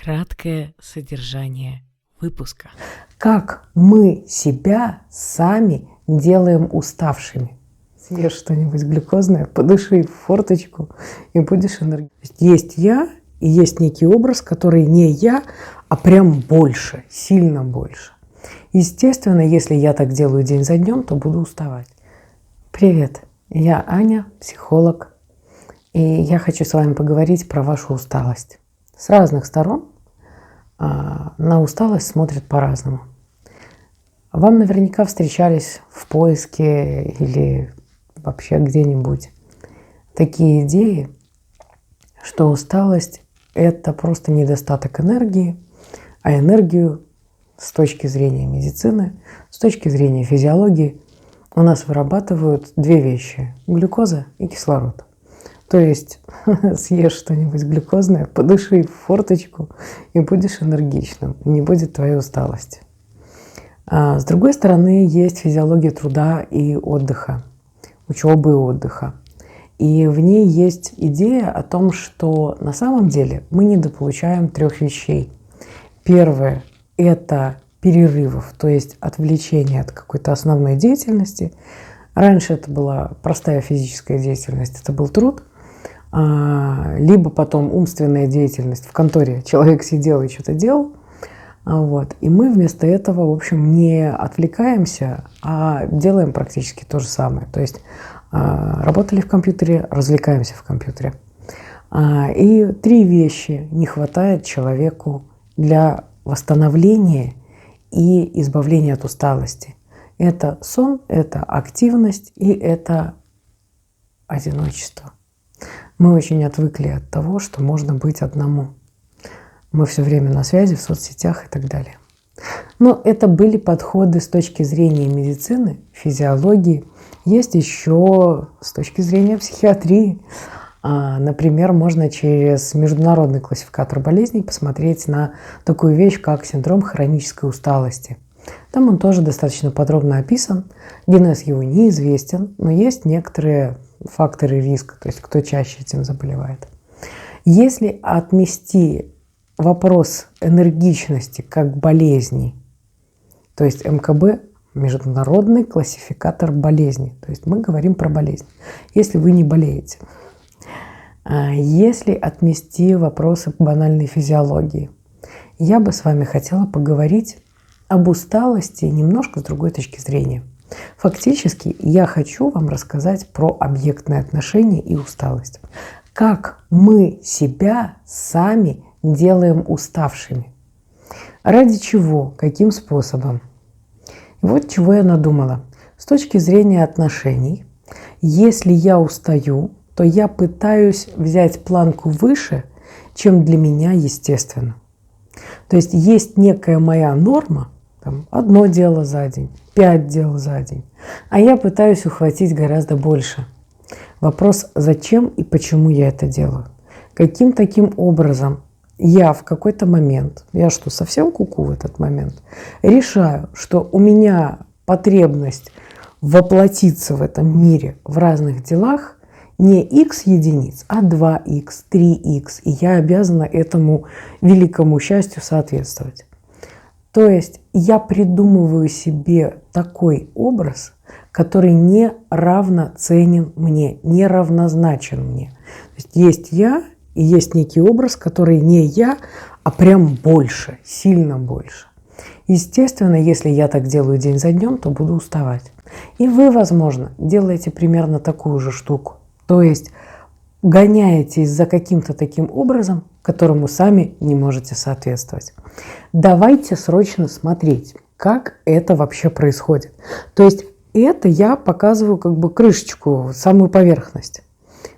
Краткое содержание выпуска. Как мы себя сами делаем уставшими. Съешь что-нибудь глюкозное, подыши в форточку и будешь энергичным. Есть я и есть некий образ, который не я, а прям больше, сильно больше. Естественно, если я так делаю день за днем, то буду уставать. Привет, я Аня, психолог, и я хочу с вами поговорить про вашу усталость. С разных сторон на усталость смотрят по-разному. Вам наверняка встречались в поиске или вообще где-нибудь такие идеи, что усталость – это просто недостаток энергии, а энергию с точки зрения медицины, с точки зрения физиологии у нас вырабатывают две вещи – глюкоза и кислород. То есть съешь что-нибудь глюкозное, подыши в форточку и будешь энергичным, не будет твоей усталости. С другой стороны, есть физиология труда и отдыха, учебы и отдыха. И в ней есть идея о том, что на самом деле мы недополучаем трех вещей. Первое – это перерывов, то есть отвлечение от какой-то основной деятельности. Раньше это была простая физическая деятельность, это был труд. Либо потом умственная деятельность. В конторе человек сидел и что-то делал. И мы вместо этого, в общем, не отвлекаемся, а делаем практически то же самое. То есть работали в компьютере, развлекаемся в компьютере. И три вещи не хватает человеку для восстановления и избавления от усталости. Это сон, это активность и это одиночество. Мы очень отвыкли от того, что можно быть одному. Мы все время на связи, в соцсетях и так далее. Но это были подходы с точки зрения медицины, физиологии. Есть еще с точки зрения психиатрии. Например, можно через международный классификатор болезней посмотреть на такую вещь, как синдром хронической усталости. Там он тоже достаточно подробно описан. Генез его неизвестен, но есть некоторые факторы риска, то есть кто чаще этим заболевает. Если отмести вопрос энергичности как болезни, то есть МКБ – международный классификатор болезней, то есть мы говорим про болезнь, если вы не болеете. Если отмести вопросы банальной физиологии, я бы с вами хотела поговорить об усталости немножко с другой точки зрения. Фактически я хочу вам рассказать про объектные отношения и усталость. Как мы себя сами делаем уставшими. Ради чего? Каким способом? Вот чего я надумала. С точки зрения отношений, если я устаю, то я пытаюсь взять планку выше, чем для меня естественно. То есть есть некая моя норма, там, 1 дело за день, 5 дел за день. А я пытаюсь ухватить гораздо больше. Вопрос, зачем и почему я это делаю? Каким таким образом я в какой-то момент, я что, совсем куку в этот момент, решаю, что у меня потребность воплотиться в этом мире в разных делах не x единиц, а 2x, 3x, и я обязана этому великому счастью соответствовать. То есть я придумываю себе такой образ, который не равноценен мне, не равнозначен мне. То есть я и есть некий образ, который не я, а прям больше, сильно больше. Естественно, если я так делаю день за днем, то буду уставать. И вы, возможно, делаете примерно такую же штуку. То есть гоняетесь за каким-то таким образом, которому сами не можете соответствовать. Давайте срочно смотреть, как это вообще происходит. То есть это я показываю как бы крышечку, самую поверхность.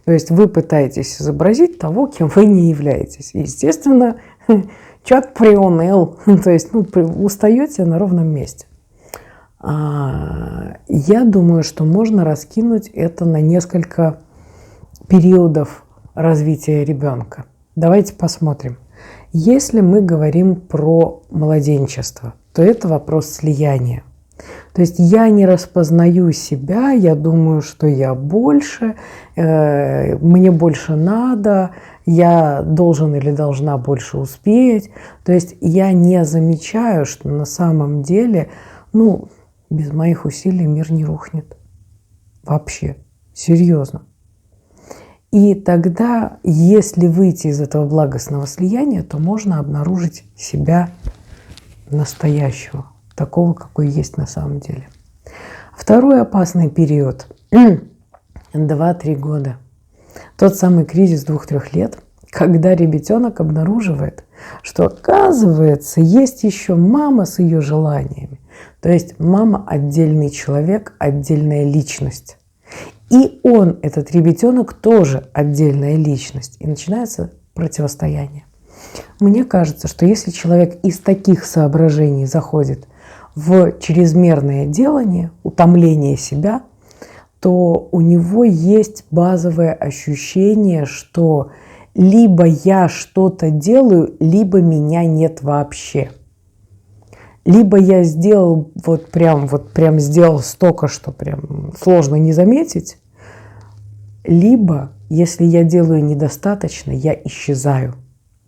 То есть вы пытаетесь изобразить того, кем вы не являетесь. Естественно, чат приуныл, то есть устаете на ровном месте. Я думаю, что можно раскинуть это на несколько периодов развития ребенка. Давайте посмотрим. Если мы говорим про младенчество, то это вопрос слияния. То есть я не распознаю себя, я думаю, что я больше, мне больше надо, я должен или должна больше успеть. То есть я не замечаю, что на самом деле, без моих усилий мир не рухнет. Вообще, серьезно. И тогда, если выйти из этого благостного слияния, то можно обнаружить себя настоящего, такого, какой есть на самом деле. Второй опасный период – 2-3 года. Тот самый кризис 2-3 лет, когда ребятенок обнаруживает, что, оказывается, есть еще мама с ее желаниями. То есть мама – отдельный человек, отдельная личность. И он, этот ребятенок, тоже отдельная личность. И начинается противостояние. Мне кажется, что если человек из таких соображений заходит в чрезмерное делание, утомление себя, то у него есть базовое ощущение, что либо я что-то делаю, либо меня нет вообще. Либо я сделал вот прям сделал столько, что прям сложно не заметить, либо, если я делаю недостаточно, я исчезаю.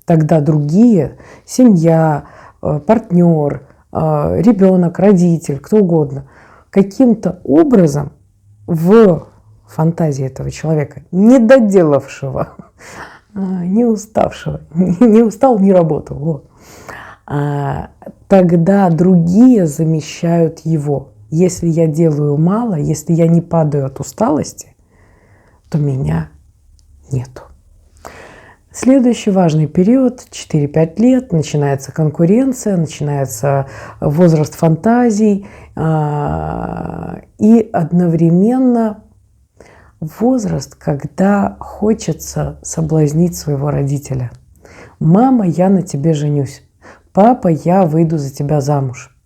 Тогда другие, семья, партнер, ребенок, родитель, кто угодно, каким-то образом в фантазии этого человека, не доделавшего, не уставшего, не устал, не работал, вот, тогда другие замещают его. Если я делаю мало, если я не падаю от усталости, то меня нету. Следующий важный период, 4-5 лет, начинается конкуренция, начинается возраст фантазий и одновременно возраст, когда хочется соблазнить своего родителя. «Мама, я на тебе женюсь. Папа, я выйду за тебя замуж».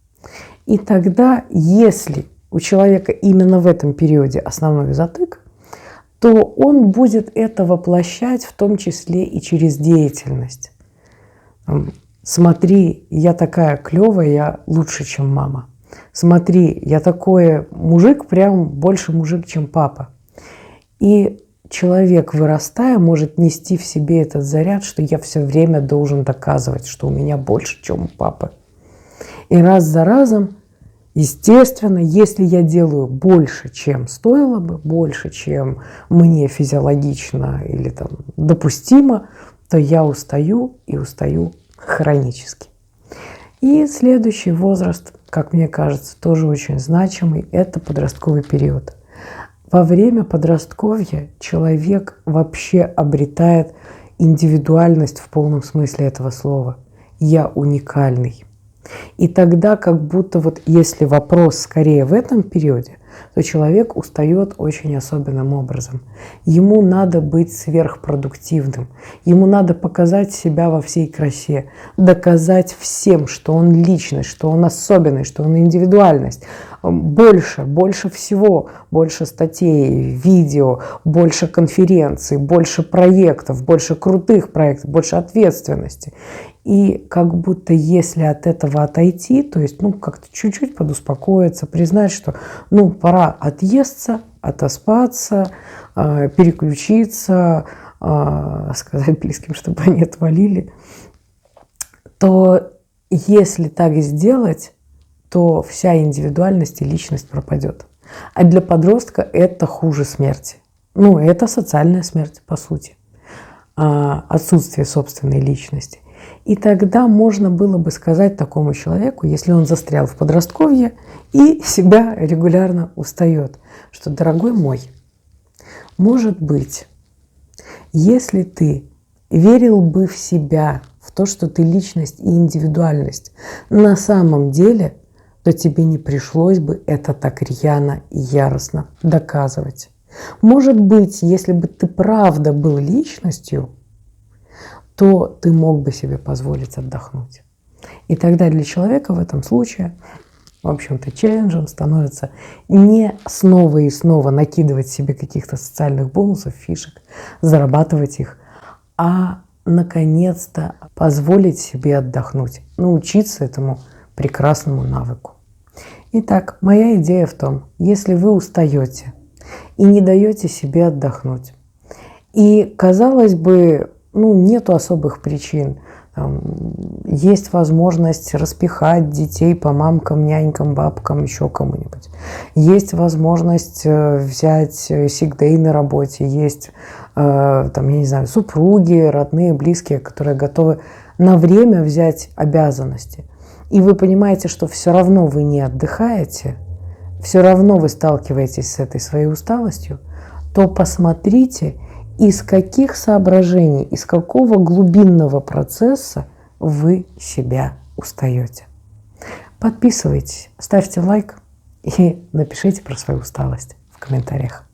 И тогда, если у человека именно в этом периоде основной затык, то он будет это воплощать в том числе и через деятельность. Смотри, я такая клевая, я лучше, чем мама. Смотри, я такой мужик, прям больше мужик, чем папа. И человек, вырастая, может нести в себе этот заряд, что я все время должен доказывать, что у меня больше, чем у папы. И раз за разом, естественно, если я делаю больше, чем стоило бы, больше, чем мне физиологично или там допустимо, то я устаю и устаю хронически. И следующий возраст, как мне кажется, тоже очень значимый, это подростковый период. Во время подростковья человек вообще обретает индивидуальность в полном смысле этого слова. Я уникальный. И тогда как будто вот если вопрос скорее в этом периоде, то человек устает очень особенным образом. Ему надо быть сверхпродуктивным, ему надо показать себя во всей красе, доказать всем, что он личность, что он особенный, что он индивидуальность. Больше всего, больше статей, видео, больше конференций, больше проектов, больше крутых проектов, больше ответственности. И как будто если от этого отойти, то есть как-то чуть-чуть подуспокоиться, признать, что пора отъесться, отоспаться, переключиться, сказать близким, чтобы они отвалили, то если так сделать, то вся индивидуальность и личность пропадет. А для подростка это хуже смерти. Это социальная смерть, по сути. Отсутствие собственной личности. И тогда можно было бы сказать такому человеку, если он застрял в подростковье и себя регулярно устает, что, дорогой мой, может быть, если ты верил бы в себя, в то, что ты личность и индивидуальность, на самом деле, то тебе не пришлось бы это так рьяно и яростно доказывать. Может быть, если бы ты правда был личностью, то ты мог бы себе позволить отдохнуть. И тогда для человека в этом случае, в общем-то, челленджем становится не снова и снова накидывать себе каких-то социальных бонусов, фишек, зарабатывать их, а наконец-то позволить себе отдохнуть, научиться этому прекрасному навыку. Итак, моя идея в том, если вы устаете и не даете себе отдохнуть, и, казалось бы, нету особых причин, есть возможность распихать детей по мамкам, нянькам, бабкам, еще кому-нибудь. Есть возможность взять сик-дэй на работе. Есть, я не знаю, супруги, родные, близкие, которые готовы на время взять обязанности. И вы понимаете, что все равно вы не отдыхаете, все равно вы сталкиваетесь с этой своей усталостью, то посмотрите, из каких соображений, из какого глубинного процесса вы себя устаете. Подписывайтесь, ставьте лайк и напишите про свою усталость в комментариях.